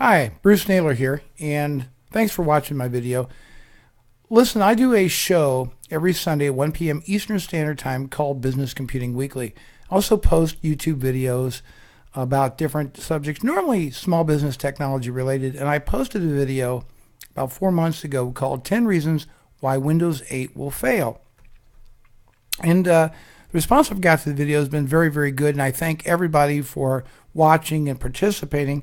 Hi, Bruce Naylor here, and thanks for watching my video. Listen, I do a show every Sunday at 1 p.m. Eastern Standard Time called Business Computing Weekly. I also post YouTube videos about different subjects, normally small business technology related, and I posted a video about 4 months ago called 10 Reasons Why Windows 8 Will Fail. And the response I've got to the video has been very, very good, and I thank everybody for watching and participating.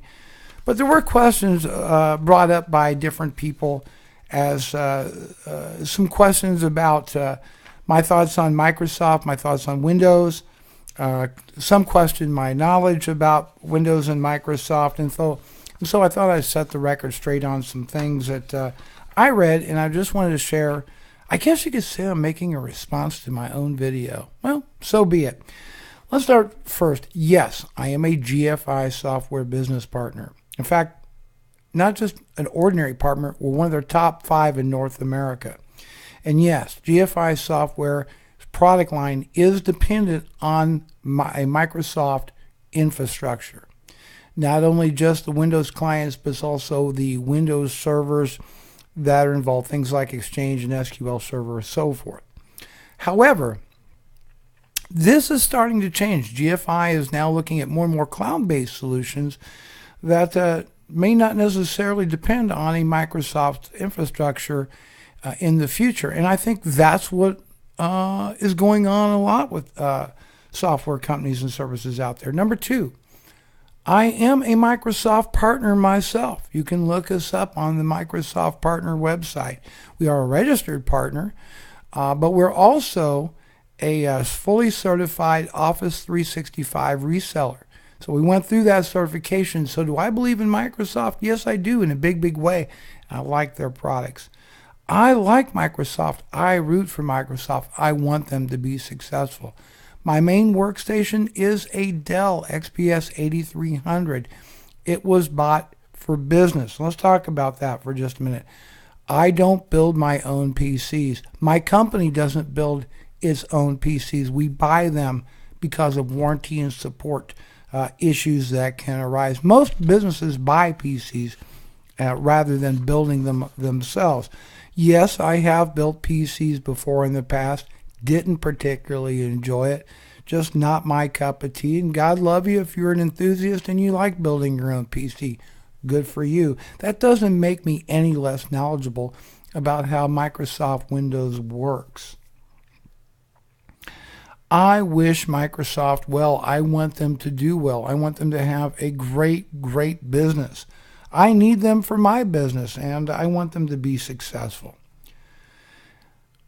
But there were questions brought up by different people as some questions about my thoughts on Microsoft, my thoughts on Windows. Some questioned my knowledge about Windows and Microsoft. And so I thought I'd set the record straight on some things that I read, and I just wanted to share. I guess you could say I'm making a response to my own video. Well, so be it. Let's start first. Yes, I am a GFI software business partner. In fact, not just an ordinary partner, we're one of their top 5 in North America. And yes, GFI software product line is dependent on a Microsoft infrastructure. Not only just the Windows clients, but also the Windows servers that are involved, things like Exchange and SQL Server and so forth. However, this is starting to change. GFI is now looking at more and more cloud-based solutions that may not necessarily depend on a Microsoft infrastructure in the future. And I think that's what is going on a lot with software companies and services out there. Number 2, I am a Microsoft partner myself. You can look us up on the Microsoft partner website. We are a registered partner, but we're also a fully certified Office 365 reseller. So we went through that certification. So do I believe in Microsoft? Yes, I do, in a big, big way. I like their products. I like Microsoft. I root for Microsoft. I want them to be successful. My main workstation is a Dell XPS 8300. It was bought for business. Let's talk about that for just a minute. I don't build my own PCs. My company doesn't build its own PCs. We buy them because of warranty and support issues that can arise. Most businesses buy PCs rather than building them themselves. Yes, I have built PCs before in the past. Didn't particularly enjoy it. Just not my cup of tea. And God love you if you're an enthusiast and you like building your own PC. Good for you. That doesn't make me any less knowledgeable about how Microsoft Windows works. I wish Microsoft well. I want them to do well. I want them to have a great, great business. I need them for my business, and I want them to be successful.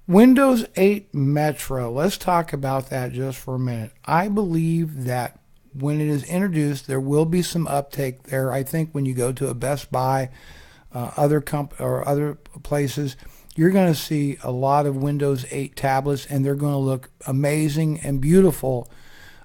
Windows 8 Metro. Let's talk about that just for a minute. I believe that when it is introduced, there will be some uptake there. I think when you go to a Best Buy, other places, you're going to see a lot of Windows 8 tablets, and they're going to look amazing and beautiful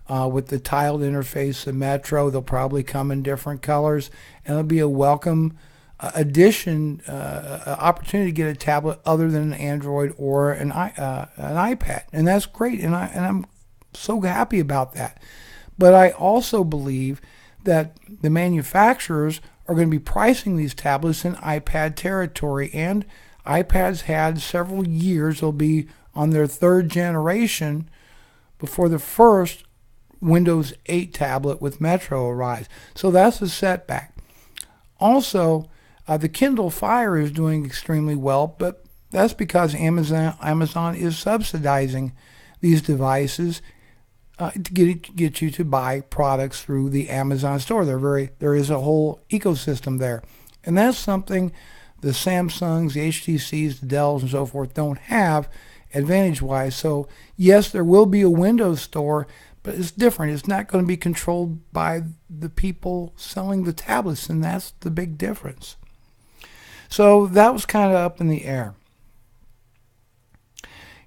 with the tiled interface of Metro. They'll probably come in different colors, and it'll be a welcome addition, opportunity to get a tablet other than an Android or an iPad, and that's great, and I'm so happy about that. But I also believe that the manufacturers are going to be pricing these tablets in iPad territory, and iPads had several years. They'll be on their 3rd generation before the first Windows 8 tablet with Metro arrives. So that's a setback. Also, the Kindle Fire is doing extremely well, but that's because Amazon is subsidizing these devices to get you to buy products through the Amazon store. There is a whole ecosystem there, and that's something the Samsungs, the HTCs, the Dells, and so forth don't have advantage-wise. So yes, there will be a Windows store, but it's different. It's not going to be controlled by the people selling the tablets, and that's the big difference. So that was kind of up in the air.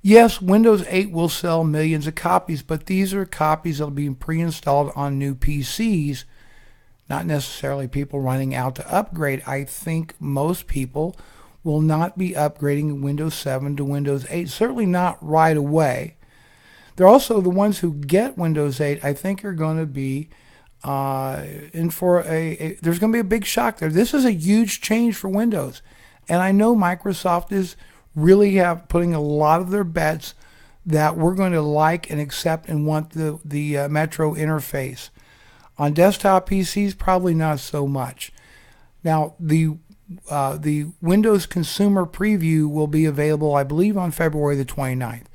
Yes, Windows 8 will sell millions of copies, but these are copies that will be pre-installed on new PCs, not necessarily people running out to upgrade. I think most people will not be upgrading Windows 7 to Windows 8, certainly not right away. They're also the ones who get Windows 8, I think, are going to be and for there's going to be a big shock there. This is a huge change for Windows, and I know Microsoft is really putting a lot of their bets that we're going to like and accept and want the Metro interface. On desktop PCs, probably not so much. Now, the Windows Consumer Preview will be available, I believe, on February the 29th.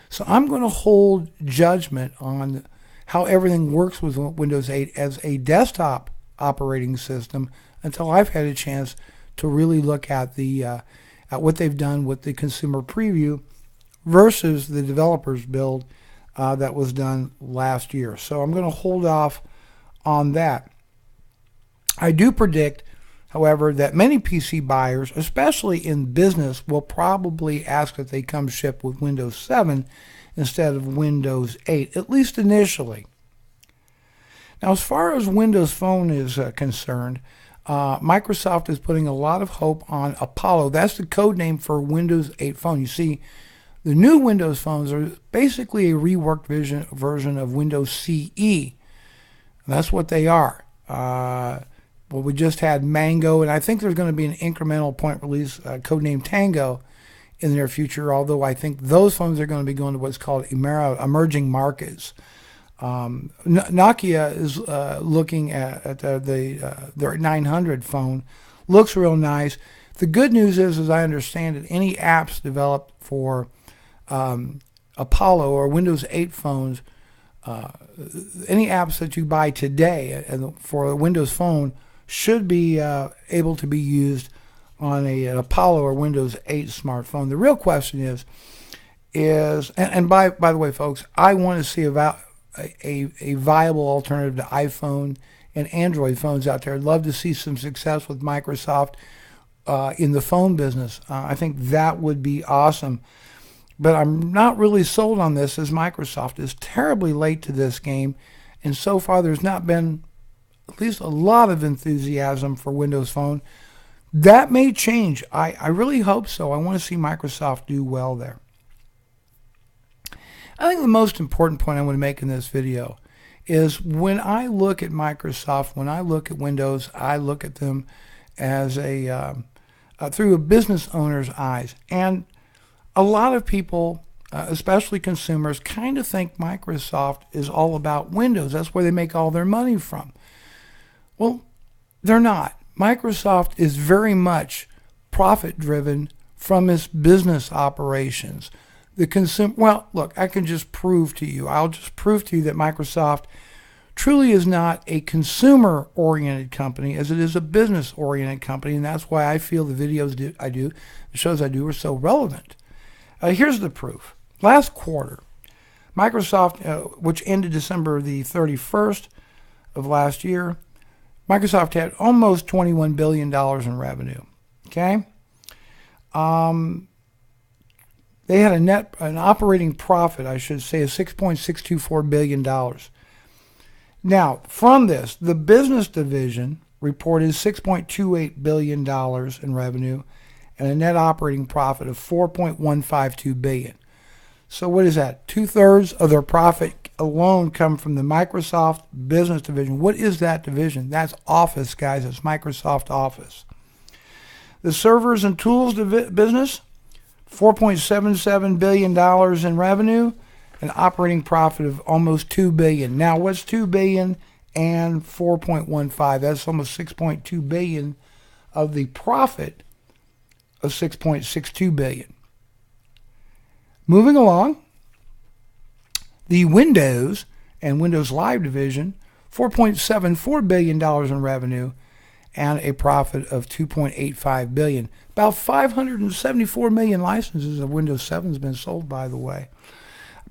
So I'm going to hold judgment on how everything works with Windows 8 as a desktop operating system until I've had a chance to really look at at what they've done with the Consumer Preview versus the developer's build that was done last year. So I'm going to hold off on that. I do predict, however, that many PC buyers, especially in business, will probably ask that they come ship with Windows 7 instead of Windows 8, at least initially. Now, as far as Windows Phone is concerned, Microsoft is putting a lot of hope on Apollo. That's the code name for Windows 8 phone. You see, the new Windows phones are basically a reworked version of Windows CE. That's what they are. Well, we just had Mango, and I think there's going to be an incremental point release codenamed Tango in the near future, although I think those phones are going to be going to what's called emerging markets. Nokia is looking at their 900 phone. Looks real nice. The good news is, as I understand it, any apps developed for Apollo or Windows 8 phones, any apps that you buy today for a Windows Phone should be able to be used on an Apollo or Windows 8 smartphone. The real question is and by the way, folks, I want to see a viable alternative to iPhone and Android phones out there. I'd love to see some success with Microsoft in the phone business. I think that would be awesome. But I'm not really sold on this, as Microsoft is terribly late to this game, and so far there's not been at least a lot of enthusiasm for Windows Phone. That may change. I really hope so. I want to see Microsoft do well there. I think the most important point I want to make in this video is when I look at Microsoft, when I look at Windows, I look at them as through a business owner's eyes. And a lot of people, especially consumers, kind of think Microsoft is all about Windows. That's where they make all their money from. Well, they're not. Microsoft is very much profit-driven from its business operations. Well, look, I can just prove to you. I'll just prove to you that Microsoft truly is not a consumer-oriented company as it is a business-oriented company, and that's why I feel the videos the shows I do are so relevant. Here's the proof. Last quarter, Microsoft, which ended December the 31st of last year, Microsoft had almost $21 billion in revenue. Okay? They had an operating profit, I should say, of $6.624 billion. Now, from this, the business division reported $6.28 billion in revenue and a net operating profit of $4.152 billion. So what is that? 2/3 of their profit alone come from the Microsoft business division. What is that division? That's Office, guys. It's Microsoft Office. The servers and tools business, $4.77 billion in revenue, an operating profit of almost $2 billion. Now, what's $2 billion and 4.15? That's almost $6.2 billion of the profit of $6.62 billion. Moving along, the Windows and Windows Live division, $4.74 billion in revenue and a profit of $2.85 billion. About 574 million licenses of Windows 7 has been sold, by the way.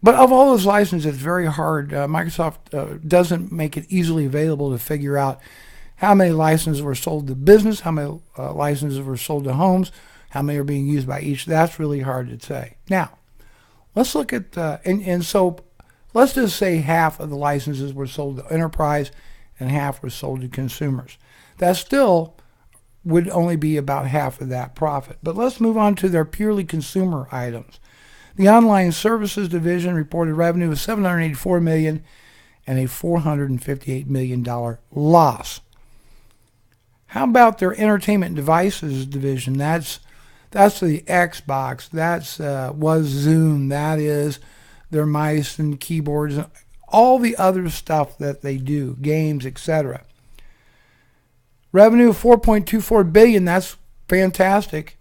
But of all those licenses, it's very hard. Microsoft doesn't make it easily available to figure out how many licenses were sold to business, how many licenses were sold to homes, how many are being used by each. That's really hard to say. Now, let's look at, so let's just say half of the licenses were sold to enterprise and half were sold to consumers. That still would only be about half of that profit. But let's move on to their purely consumer items. The online services division reported revenue of $784 million and a $458 million loss. How about their entertainment devices division? That's the Xbox. That's was Zoom. That is their mice and keyboards and all the other stuff that they do, games, etc. Revenue of $4.24 billion. That's fantastic.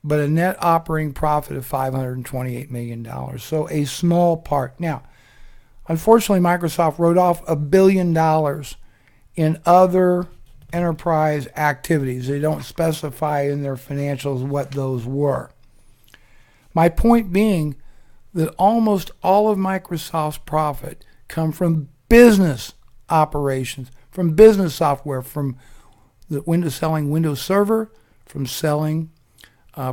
But a net operating profit of $528 million. So a small part. Now, unfortunately, Microsoft wrote off $1 billion in other enterprise activities. They don't specify in their financials what those were. My point being that almost all of Microsoft's profit come from business operations, from business software, from the selling Windows Server, from selling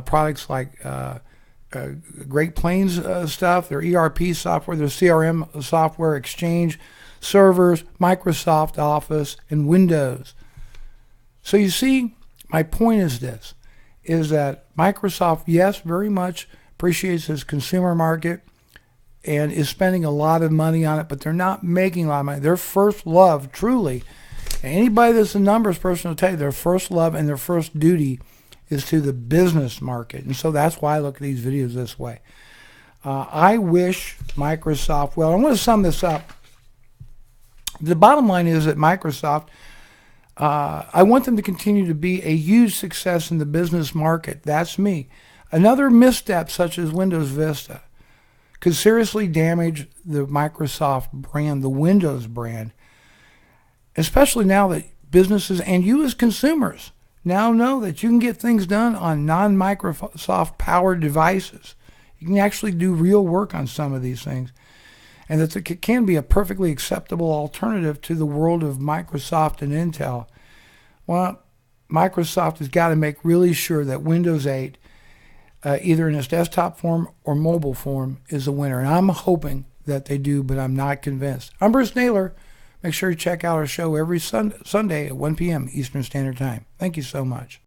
products like Great Plains stuff, their ERP software, their CRM software, Exchange servers, Microsoft Office, and Windows. So you see, my point is this, is that Microsoft, yes, very much appreciates its consumer market and is spending a lot of money on it, but they're not making a lot of money. Their first love, truly, and anybody that's a numbers person will tell you, their first love and their first duty is to the business market. And so that's why I look at these videos this way. I wish Microsoft, well, I'm going to sum this up. The bottom line is that Microsoft, I want them to continue to be a huge success in the business market. That's me. Another misstep, such as Windows Vista, could seriously damage the Microsoft brand, the Windows brand, especially now that businesses and you as consumers now know that you can get things done on non-Microsoft powered devices. You can actually do real work on some of these things, and that it can be a perfectly acceptable alternative to the world of Microsoft and Intel. Well, Microsoft has got to make really sure that Windows 8, either in its desktop form or mobile form, is a winner. And I'm hoping that they do, but I'm not convinced. I'm Bruce Naylor. Make sure you check out our show every Sunday at 1 p.m. Eastern Standard Time. Thank you so much.